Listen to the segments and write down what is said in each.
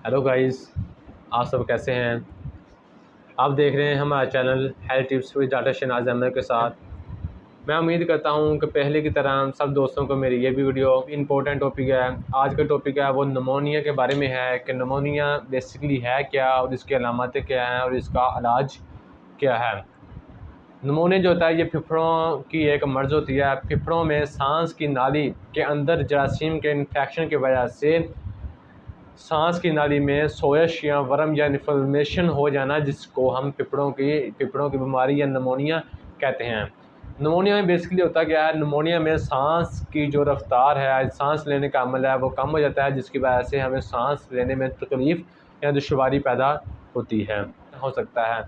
Hello guys, आप सब कैसे हैं। आप देख रहे हैं हमारा channel health tips with doctor Shahnaz Ahmad के साथ। मैं उम्मीद करता हूं कि पहले की तरह सब दोस्तों को मेरी ये भी वीडियो इंपॉर्टेंट टॉपिक है। आज का टॉपिक है वो निमोनिया के बारे में है कि निमोनिया बेसिकली है क्या और इसकी अलामतें क्या हैं और इसका इलाज क्या है। निमोनिया जो होता है ये फेफड़ों की एक मर्ज़ होती है। फेफड़ों में सांस की नाली के अंदर जरासीम के इन्फेक्शन की वजह से सांस की नाली में सोयश या वर्म या इन्फ्लेमेशन हो जाना, जिसको हम फेफड़ों की बीमारी या निमोनिया कहते हैं। निमोनिया में बेसिकली होता क्या है, निमोनिया में सांस की जो रफ्तार है, सांस लेने का अमल है वो कम हो जाता है, जिसकी वजह से हमें सांस लेने में तकलीफ़ या दुश्वारी पैदा होती है हो सकता है।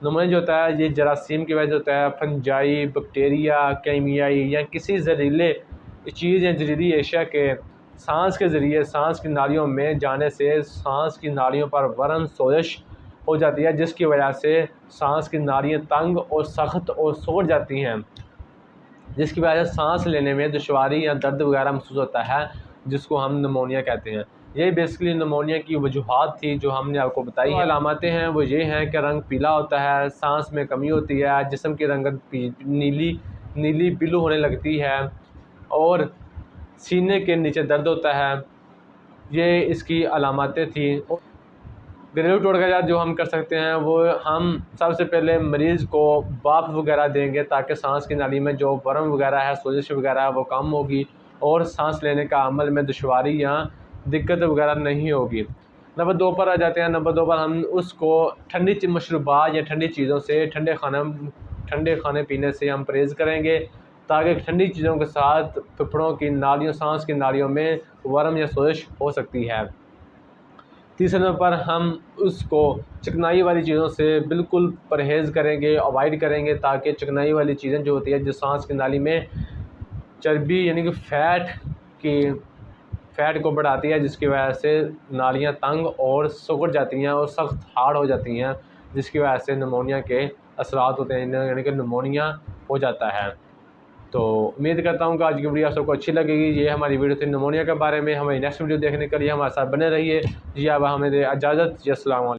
निमोनिया जो होता है ये जरासीम की वजह से होता है। फंजाई, बैक्टीरिया, केमियाई या किसी जहरीले चीज़ या जहरीली एशिया के सांस के ज़रिए सांस की नालियों में जाने से सांस की नालियों पर वर्म सोजश हो जाती है, जिसकी वजह से सांस की नालियाँ तंग और सख्त और सूख जाती हैं, जिसकी वजह से सांस लेने में दुश्वारी या दर्द वगैरह महसूस होता है, जिसको हम निमोनिया कहते हैं। ये बेसिकली निमोनिया की वजूहात थी जो हमने आपको बताई हैं। अलामतें हैं वो ये हैं कि रंग पीला होता है, सांस में कमी होती है, जिस्म की रंगत नीली पीलू होने लगती है और सीने के नीचे दर्द होता है। ये इसकी अलामतें थी। घरेलू टोटका जो हम कर सकते हैं वो हम सबसे पहले मरीज़ को भाप वगैरह देंगे, ताकि सांस की नाली में जो वर्म वगैरह है, सोजिश वगैरह है वो कम होगी और सांस लेने का अमल में दुश्वारी या दिक्कत वगैरह नहीं होगी। नंबर 2 पर आ जाते हैं। नंबर 2 पर हम उसको ठंडी मशरूबात या ठंडी चीज़ों से ठंडे खाने पीने से हम परहेज़ करेंगे, ताकि ठंडी चीज़ों के साथ फेफड़ों की नालियों सांस की नालियों में वर्म या सोजिश हो सकती है। तीसरे नंबर पर हम उसको चिकनाई वाली चीज़ों से बिल्कुल परहेज़ करेंगे, अवॉइड करेंगे, ताकि चिकनाई वाली चीज़ें जो होती है जो सांस की नाली में चर्बी यानी कि फ़ैट को बढ़ाती है, जिसकी वजह से नालियाँ तंग और सिकुड़ जाती हैं और सख्त हार्ड हो जाती हैं, जिसकी वजह से निमोनिया के असरात होते हैं, यानी कि निमोनिया हो जाता है। तो उम्मीद करता हूँ कि आज की वीडियो आप सबको अच्छी लगेगी। ये हमारी वीडियो थी निमोनिया के बारे में। हमारी नेक्स्ट वीडियो देखने के लिए हमारे साथ बने रहिए। जी अब हमें इजाज़त। जी अस्सलाम वालेकुम।